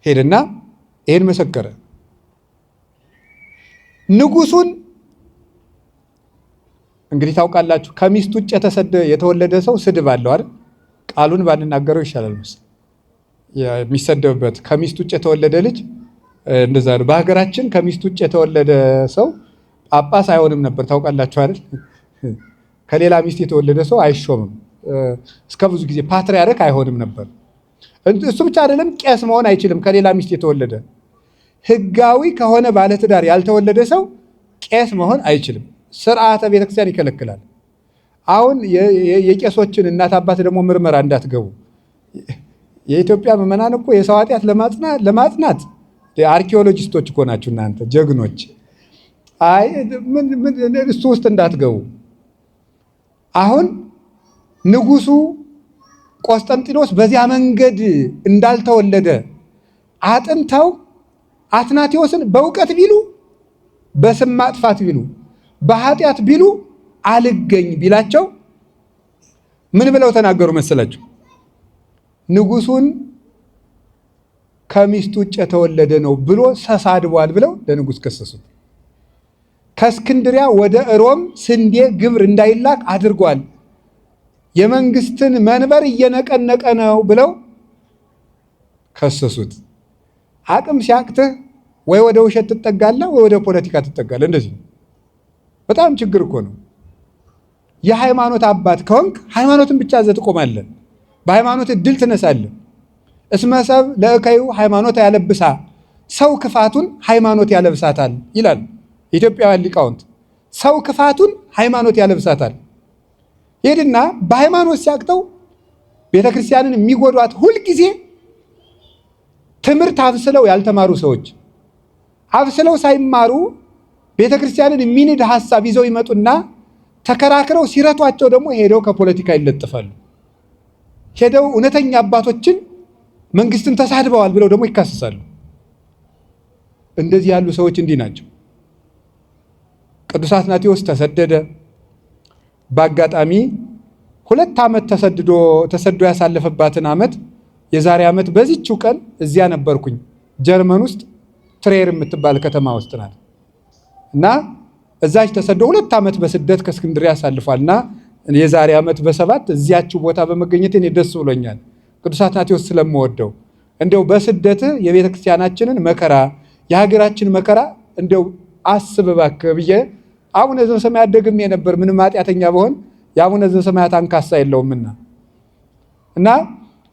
A: ሄደና ይሄን መሰከረ። ንጉሱን እንግዲህ ታውቃላችሁ፣ ከሚስት ውጭ የተወለደ ሰው ስድብ አለው አይደል? ቃሉን ባንናገረው ይሻላል መሰለኝ። የሚሰደብበት ከሚስት ውጭ የተወለደ ልጅ እንደዛ ነው። በሀገራችን ከሚስት ውጭ የተወለደ ሰው ጳጳስ አይሆንም ነበር። ታውቃላችሁ አይደል? ከሌላ ሚስት የተወለደ ሰው አይሾምም። እስከ ብዙ ጊዜ ፓትርያርክ አይሆንም ነበር። እሱ ብቻ አይደለም፣ ቄስ መሆን አይችልም። ከሌላ ሚስት የተወለደ ህጋዊ ከሆነ ባለትዳር ያልተወለደ ሰው ቄስ መሆን አይችልም። ስርዓተ ቤተክርስቲያን ይከለክላል። አሁን የቄሶችን እናት አባት ደግሞ ምርመራ እንዳትገቡ። የኢትዮጵያ ምዕመናን እኮ የሰው ኃጢአት ለማጽናት አርኪኦሎጂስቶች እኮ ናችሁ እናንተ ጀግኖች። አይ እሱ ውስጥ እንዳትገቡ። አሁን ንጉሱ ቆስጠንጢኖስ በዚያ መንገድ እንዳልተወለደ አጥንተው አትናቴዎስን በእውቀት ቢሉ በስም ማጥፋት ቢሉ በኃጢአት ቢሉ አልገኝ ቢላቸው ምን ብለው ተናገሩ መሰላችሁ? ንጉሱን ከሚስቱ ውጭ የተወለደ ነው ብሎ ተሳድቧል ብለው ለንጉስ ከሰሱት። ከእስክንድሪያ ወደ ሮም ስንዴ ግብር እንዳይላክ አድርጓል፣ የመንግስትን መንበር እየነቀነቀ ነው ብለው ከሰሱት። አቅም ሲያቅትህ ወይ ወደ ውሸት ትጠጋለህ ወይ ወደ ፖለቲካ ትጠጋለህ። እንደዚህ በጣም ችግር እኮ ነው። የሃይማኖት አባት ከሆንክ ሃይማኖትን ብቻ ይዘህ ትቆማለህ። በሃይማኖት ድል ትነሳለህ። እስመ ሰብእ ለእከዩ ሃይማኖት ያለብሳ፣ ሰው ክፋቱን ሃይማኖት ያለብሳታል ይላል ኢትዮጵያውያን ሊቃውንት። ሰው ክፋቱን ሃይማኖት ያለብሳታል። ሄድና በሃይማኖት ሲያቅተው ቤተክርስቲያንን የሚጎዷት ሁልጊዜ ትምህርት አብስለው ያልተማሩ ሰዎች አብስለው ሳይማሩ ቤተክርስቲያንን የሚንድ ሐሳብ ይዘው ይመጡና ተከራክረው ሲረቷቸው ደግሞ ሄደው ከፖለቲካ ይለጥፋሉ። ሄደው እውነተኛ አባቶችን መንግስትን ተሳድበዋል ብለው ደግሞ ይካሰሳሉ። እንደዚህ ያሉ ሰዎች እንዲህ ናቸው። ቅዱስ አትናቴዎስ ተሰደደ። በአጋጣሚ 2 ዓመት ተሰዶ ያሳለፈባትን ዓመት የዛሬ ዓመት በዚህችው ቀን እዚያ ነበርኩኝ። ጀርመን ውስጥ ትሬር የምትባል ከተማ ውስጥ ናት እና እዛች ተሰዶ 2 ዓመት በስደት ከእስክንድርያ ያሳልፏልና የዛሬ ዓመት በ7 እዚያችው ቦታ በመገኘት እኔ ደስ ብሎኛል። ቅዱስ አትናቴዎስ ስለምወደው እንደው በስደት የቤተ ክርስቲያናችንን መከራ የሀገራችን መከራ እንደው አስብ እባክህ ብዬ አቡነ ዘበሰማያት ደግሜ ነበር። ምንም ኃጢአተኛ በሆን የአቡነ ዘበሰማያት አንካሳ የለውምና እና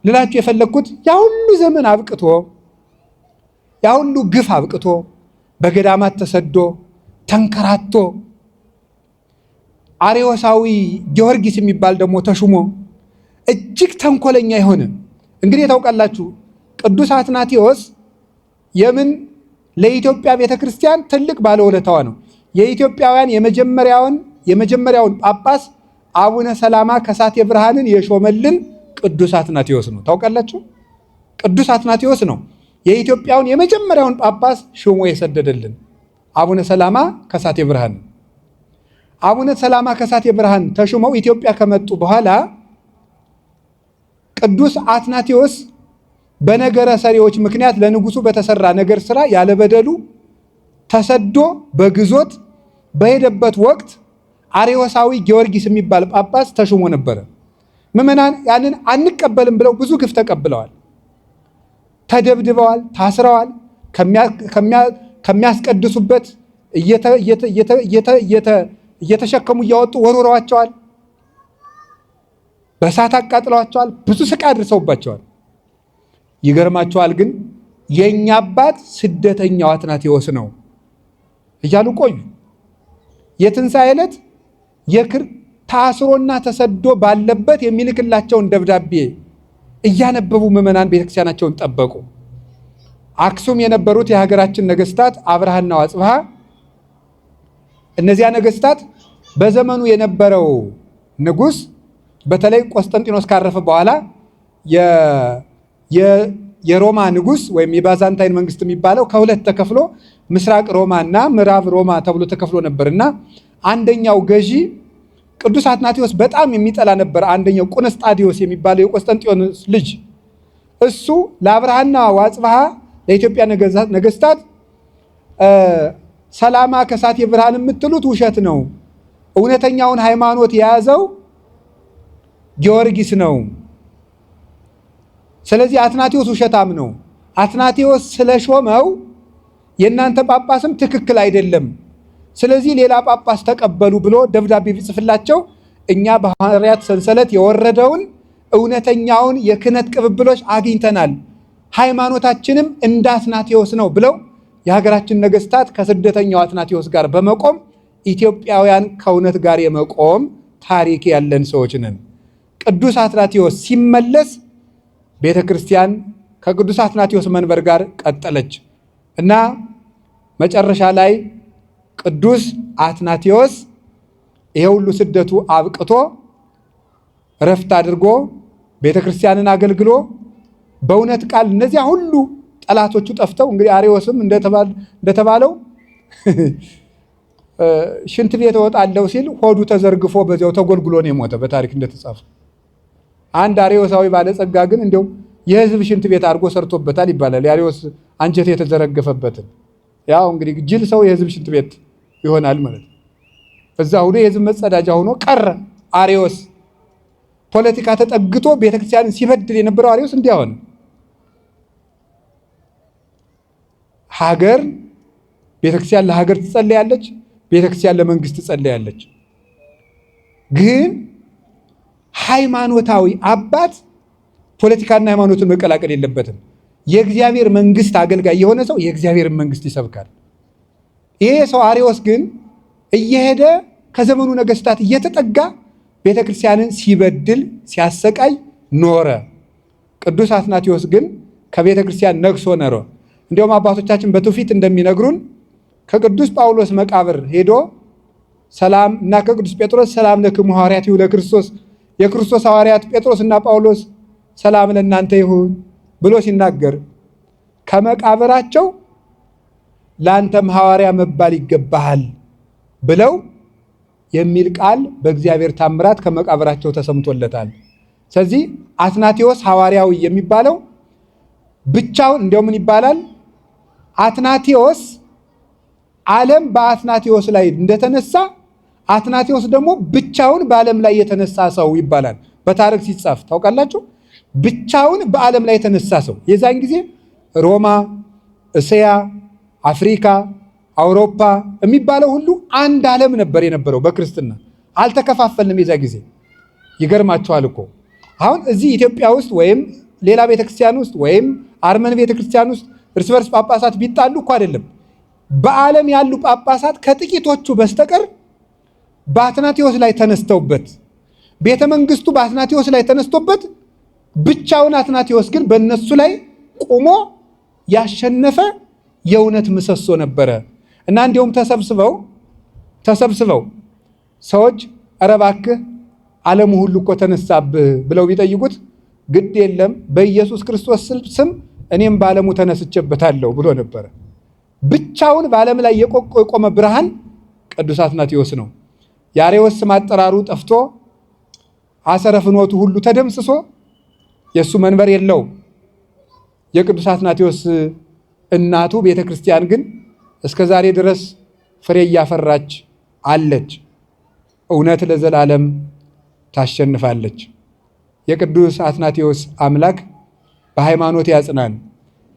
A: ልላችሁ የፈለግኩት ያ ሁሉ ዘመን አብቅቶ ያ ሁሉ ግፍ አብቅቶ በገዳማት ተሰዶ ተንከራቶ አርዮሳዊ ጊዮርጊስ የሚባል ደግሞ ተሹሞ እጅግ ተንኮለኛ የሆነ እንግዲህ ታውቃላችሁ ቅዱስ አትናቴዎስ የምን ለኢትዮጵያ ቤተክርስቲያን ትልቅ ባለውለታዋ ነው። የኢትዮጵያውያን የመጀመሪያውን ጳጳስ አቡነ ሰላማ ከሳቴ ብርሃንን የሾመልን ቅዱስ አትናቴዎስ ነው። ታውቃላችሁ ቅዱስ አትናቴዎስ ነው የኢትዮጵያውን የመጀመሪያውን ጳጳስ ሾሞ የሰደደልን አቡነ ሰላማ ከሳቴ ብርሃን። አቡነ ሰላማ ከሳቴ ብርሃን ተሾመው ኢትዮጵያ ከመጡ በኋላ ቅዱስ አትናቴዎስ በነገረ ሰሪዎች ምክንያት ለንጉሱ በተሰራ ነገር ስራ ያለበደሉ ተሰዶ በግዞት በሄደበት ወቅት አርዮሳዊ ጊዮርጊስ የሚባል ጳጳስ ተሾሞ ነበረ። ምዕመናን ያንን አንቀበልም ብለው ብዙ ግፍ ተቀብለዋል። ተደብድበዋል፣ ታስረዋል። ከሚያስቀድሱበት እየተሸከሙ እያወጡ ወርውረዋቸዋል። በእሳት አቃጥለዋቸዋል። ብዙ ስቃይ አድርሰውባቸዋል። ይገርማቸዋል ግን የእኛ አባት ስደተኛው አትናቴዎስ ነው እያሉ ቆዩ። የትንሣኤ ዕለት ታስሮና ተሰዶ ባለበት የሚልክላቸውን ደብዳቤ እያነበቡ ምዕመናን ቤተክርስቲያናቸውን ጠበቁ። አክሱም የነበሩት የሀገራችን ነገስታት አብርሃና ወአጽብሃ፣ እነዚያ ነገስታት በዘመኑ የነበረው ንጉስ በተለይ ቆስጠንጢኖስ ካረፈ በኋላ የሮማ ንጉስ ወይም የባዛንታይን መንግስት የሚባለው ከሁለት ተከፍሎ ምስራቅ ሮማ እና ምዕራብ ሮማ ተብሎ ተከፍሎ ነበርና አንደኛው ገዢ ቅዱስ አትናቴዎስ በጣም የሚጠላ ነበር። አንደኛው ቁንስጣዲዮስ የሚባለው የቆስጠንጢኖስ ልጅ እሱ ለአብርሃና ወአጽብሃ ለኢትዮጵያ ነገስታት ሰላማ ከሳቴ ብርሃን የምትሉት ውሸት ነው፣ እውነተኛውን ሃይማኖት የያዘው ጊዮርጊስ ነው። ስለዚህ አትናቴዎስ ውሸታም ነው። አትናቴዎስ ስለሾመው የእናንተ ጳጳስም ትክክል አይደለም፣ ስለዚህ ሌላ ጳጳስ ተቀበሉ ብሎ ደብዳቤ ቢጽፍላቸው እኛ በሐዋርያት ሰንሰለት የወረደውን እውነተኛውን የክህነት ቅብብሎች አግኝተናል፣ ሃይማኖታችንም እንደ አትናቴዎስ ነው ብለው የሀገራችን ነገስታት ከስደተኛው አትናቴዎስ ጋር በመቆም ኢትዮጵያውያን ከእውነት ጋር የመቆም ታሪክ ያለን ሰዎች ነን። ቅዱስ አትናቴዎስ ሲመለስ ቤተ ክርስቲያን ከቅዱስ አትናቴዎስ መንበር ጋር ቀጠለች እና መጨረሻ ላይ ቅዱስ አትናቴዎስ ይሄ ሁሉ ስደቱ አብቅቶ ረፍት አድርጎ ቤተ ክርስቲያንን አገልግሎ በእውነት ቃል እነዚያ ሁሉ ጠላቶቹ ጠፍተው እንግዲህ አርዮስም እንደተባለው ሽንት ቤት እወጣለሁ ሲል ሆዱ ተዘርግፎ በዚያው ተጎልግሎ ነው የሞተ በታሪክ እንደተጻፈ። አንድ አርዮሳዊ ባለጸጋ ግን እንደው የህዝብ ሽንት ቤት አድርጎ ሰርቶበታል ይባላል። የአርዮስ አንጀት የተዘረገፈበትን ያው እንግዲህ ጅል ሰው የህዝብ ሽንት ቤት ይሆናል ማለት ነው። እዛ ሁሉ የህዝብ መጸዳጃ ሆኖ ቀረ አርዮስ። ፖለቲካ ተጠግቶ ቤተክርስቲያንን ሲበድል የነበረው አርዮስ እንዲያ ሆነ። ሀገር ቤተክርስቲያን ለሀገር ትጸልያለች፣ ቤተክርስቲያን ለመንግስት ትጸልያለች። ግን ሃይማኖታዊ አባት ፖለቲካና ሃይማኖትን መቀላቀል የለበትም። የእግዚአብሔር መንግስት አገልጋይ የሆነ ሰው የእግዚአብሔርን መንግስት ይሰብካል። ይሄ ሰው አርዮስ ግን እየሄደ ከዘመኑ ነገስታት እየተጠጋ ቤተክርስቲያንን ሲበድል ሲያሰቃይ ኖረ። ቅዱስ አትናቴዎስ ግን ከቤተክርስቲያን ነግሶ ኖረ። እንዲሁም አባቶቻችን በትውፊት እንደሚነግሩን ከቅዱስ ጳውሎስ መቃብር ሄዶ ሰላም እና ከቅዱስ ጴጥሮስ ሰላም ለክሙ ሐዋርያቲሁ ለክርስቶስ፣ የክርስቶስ ሐዋርያት ጴጥሮስና ጳውሎስ ሰላም ለእናንተ ይሁን ብሎ ሲናገር ከመቃብራቸው ለአንተም ሐዋርያ መባል ይገባሃል ብለው የሚል ቃል በእግዚአብሔር ታምራት ከመቃብራቸው ተሰምቶለታል። ስለዚህ አትናቴዎስ ሐዋርያዊ የሚባለው ብቻውን እንደው ምን ይባላል? አትናቴዎስ ዓለም በአትናቴዎስ ላይ እንደተነሳ አትናቴዎስ ደግሞ ብቻውን በዓለም ላይ የተነሳ ሰው ይባላል። በታሪክ ሲጻፍ ታውቃላችሁ። ብቻውን በዓለም ላይ የተነሳ ሰው የዛን ጊዜ ሮማ፣ እስያ፣ አፍሪካ፣ አውሮፓ የሚባለው ሁሉ አንድ ዓለም ነበር የነበረው። በክርስትና አልተከፋፈልንም የዛ ጊዜ። ይገርማችኋል እኮ አሁን እዚህ ኢትዮጵያ ውስጥ ወይም ሌላ ቤተክርስቲያን ውስጥ ወይም አርመን ቤተክርስቲያን ውስጥ እርስ በርስ ጳጳሳት ቢጣሉ እኮ አይደለም። በዓለም ያሉ ጳጳሳት ከጥቂቶቹ በስተቀር በአትናቴዎስ ላይ ተነስተውበት፣ ቤተ መንግስቱ በአትናቴዎስ ላይ ተነስቶበት፣ ብቻውን አትናቴዎስ ግን በእነሱ ላይ ቆሞ ያሸነፈ የእውነት ምሰሶ ነበረ እና እንዲሁም ተሰብስበው ሰዎች ኧረ እባክህ ዓለሙ ሁሉ እኮ ተነሳብህ ብለው ቢጠይቁት ግድ የለም በኢየሱስ ክርስቶስ ስም እኔም በዓለሙ ተነስቼበታለሁ ብሎ ነበረ። ብቻውን በዓለም ላይ የቆመ ብርሃን ቅዱስ አትናቴዎስ ነው። የአርዮስ ስም አጠራሩ ጠፍቶ አሰረ ፍኖቱ ሁሉ ተደምስሶ የእሱ መንበር የለው። የቅዱስ አትናቴዎስ እናቱ ቤተ ክርስቲያን ግን እስከ ዛሬ ድረስ ፍሬ እያፈራች አለች። እውነት ለዘላለም ታሸንፋለች። የቅዱስ አትናቴዎስ አምላክ በሃይማኖት ያጽናን።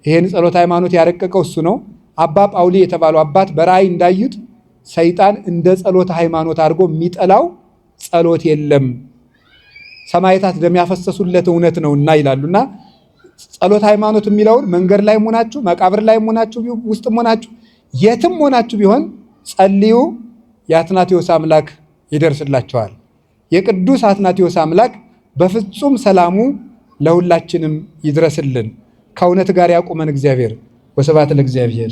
A: ይሄን ጸሎት ሃይማኖት ያረቀቀው እሱ ነው። አባ ጳውሊ የተባሉ አባት በራእይ እንዳዩት ሰይጣን እንደ ጸሎት ሃይማኖት አድርጎ የሚጠላው ጸሎት የለም፣ ሰማዕታት ደም ያፈሰሱለት እውነት ነውና ይላሉና ጸሎት ሃይማኖት የሚለውን መንገድ ላይ ሆናችሁ፣ መቃብር ላይ ሆናችሁ፣ ውስጥ ሆናችሁ፣ የትም ሆናችሁ ቢሆን ጸልዩ፣ የአትናቴዎስ አምላክ ይደርስላችኋል። የቅዱስ አትናቴዎስ አምላክ በፍጹም ሰላሙ ለሁላችንም ይድረስልን። ከእውነት ጋር ያቁመን እግዚአብሔር። ወስብሐት ለእግዚአብሔር።